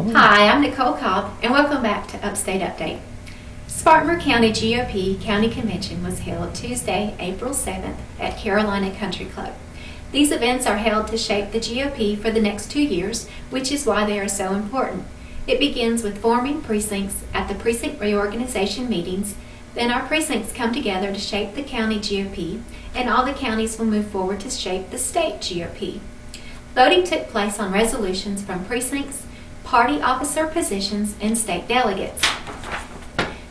Hi, I'm Nicole Cobb, and welcome back to Upstate Update. Spartanburg County GOP County Convention was held Tuesday, April 7th at Carolina Country Club. These events are held to shape the GOP for the next 2 years, which is why they are so important. It begins with forming precincts at the precinct reorganization meetings. Then our precincts come together to shape the county GOP, and all the counties will move forward to shape the state GOP. Voting took place on resolutions from precincts, party officer positions, and state delegates.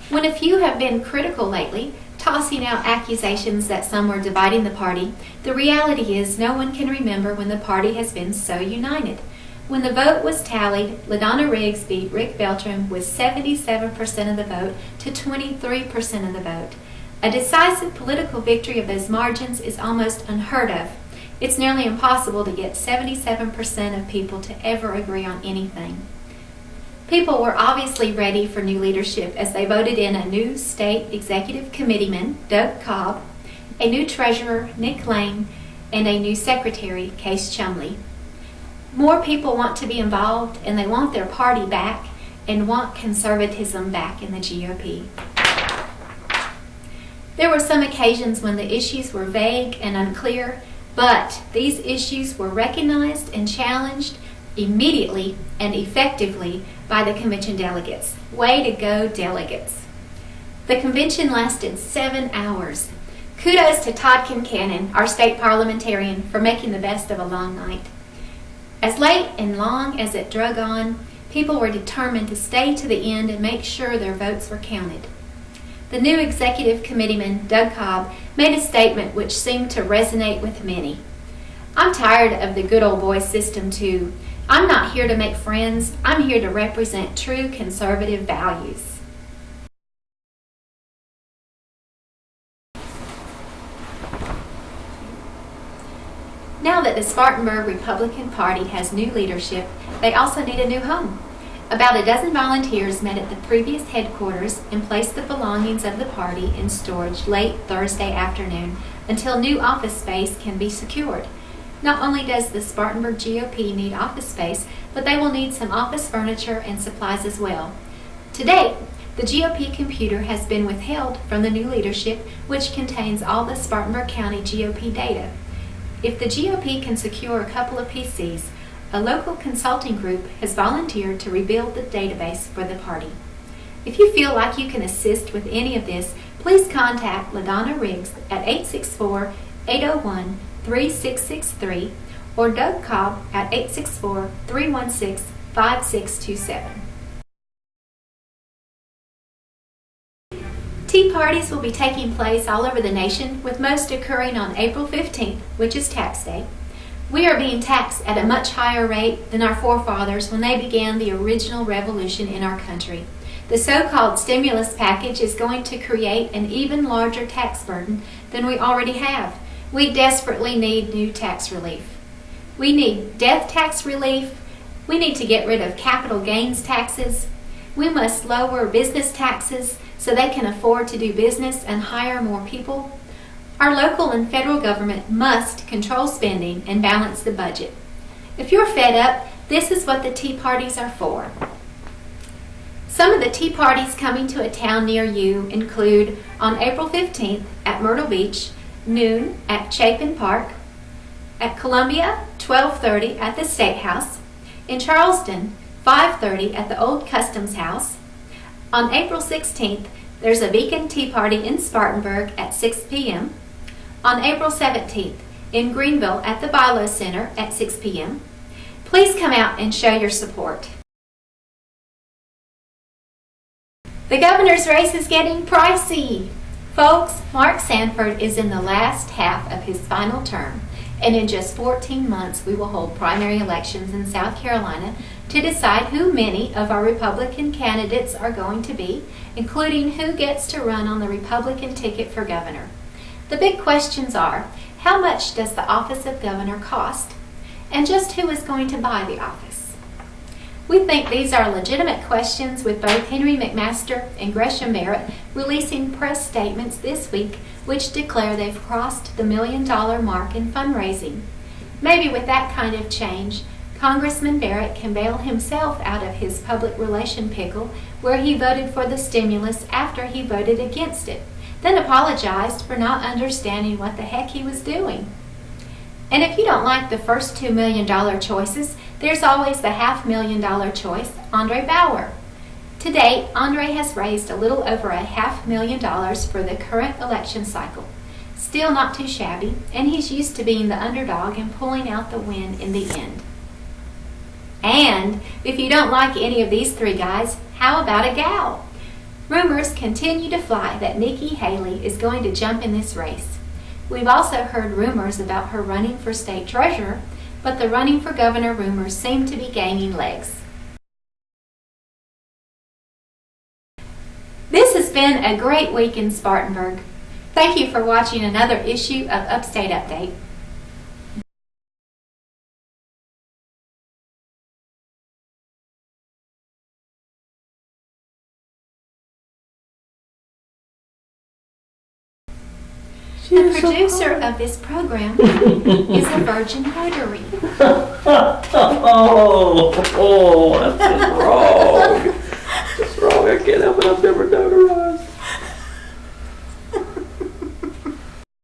When a few have been critical lately, tossing out accusations that some were dividing the party, the reality is no one can remember when the party has been so united. When the vote was tallied, LaDonna Riggs beat Rick Beltram with 77% of the vote to 23% of the vote. A decisive political victory of those margins is almost unheard of. It's nearly impossible to get 77% of people to ever agree on anything. People were obviously ready for new leadership as they voted in a new state executive committeeman, Doug Cobb, a new treasurer, Nick Lane, and a new secretary, Case Chumley. More people want to be involved, and they want their party back and want conservatism back in the GOP. There were some occasions when the issues were vague and unclear, but these issues were recognized and challenged immediately and effectively by the convention delegates. Way to go, delegates. The convention lasted 7 hours. Kudos to Todd Kincannon, our state parliamentarian, for making the best of a long night. As late and long as it drug on, people were determined to stay to the end and make sure their votes were counted. The new executive committeeman, Doug Cobb, made a statement which seemed to resonate with many. I'm tired of the good old boy system too. I'm not here to make friends. I'm here to represent true conservative values. Now that the Spartanburg Republican Party has new leadership, they also need a new home. About a dozen volunteers met at the previous headquarters and placed the belongings of the party in storage late Thursday afternoon until new office space can be secured. Not only does the Spartanburg GOP need office space, but they will need some office furniture and supplies as well. To date, the GOP computer has been withheld from the new leadership, which contains all the Spartanburg County GOP data. If the GOP can secure a couple of PCs, a local consulting group has volunteered to rebuild the database for the party. If you feel like you can assist with any of this, please contact LaDonna Riggs at 864-801-3663 or Doug Cobb at 864-316-5627. Tea parties will be taking place all over the nation, with most occurring on April 15th, which is tax day. We are being taxed at a much higher rate than our forefathers when they began the original revolution in our country. The so-called stimulus package is going to create an even larger tax burden than we already have. We desperately need new tax relief. We need death tax relief. We need to get rid of capital gains taxes. We must lower business taxes so they can afford to do business and hire more people. Our local and federal government must control spending and balance the budget. If you're fed up, this is what the tea parties are for. Some of the tea parties coming to a town near you include on April 15th at Myrtle Beach, noon at Chapin Park, at Columbia, 12:30 at the State House, in Charleston, 5:30 at the Old Customs House. On April 16th, there's a Beacon Tea Party in Spartanburg at 6 p.m. On April 17th, in Greenville at the Bilo Center at 6 p.m. Please come out and show your support. The governor's race is getting pricey. Folks, Mark Sanford is in the last half of his final term, and in just 14 months we will hold primary elections in South Carolina to decide who many of our Republican candidates are going to be, including who gets to run on the Republican ticket for governor. The big questions are, how much does the office of governor cost? And just who is going to buy the office? We think these are legitimate questions, with both Henry McMaster and Gresham Barrett releasing press statements this week which declare they've crossed the $1 million mark in fundraising. Maybe with that kind of change, Congressman Barrett can bail himself out of his public relation pickle where he voted for the stimulus after he voted against it, then apologized for not understanding what the heck he was doing. And if you don't like the first $2 million choices, there's always the $500,000 choice, Andre Bauer. To date, Andre has raised a little over $500,000 for the current election cycle. Still not too shabby, and he's used to being the underdog and pulling out the win in the end. And if you don't like any of these three guys, how about a gal? Rumors continue to fly that Nikki Haley is going to jump in this race. We've also heard rumors about her running for state treasurer, but the running for governor rumors seem to be gaining legs. This has been a great week in Spartanburg. Thank you for watching another issue of Upstate Update. The producer of this program is a virgin notary. Oh, that's just wrong. That's wrong. I can't help it. I've never notarized.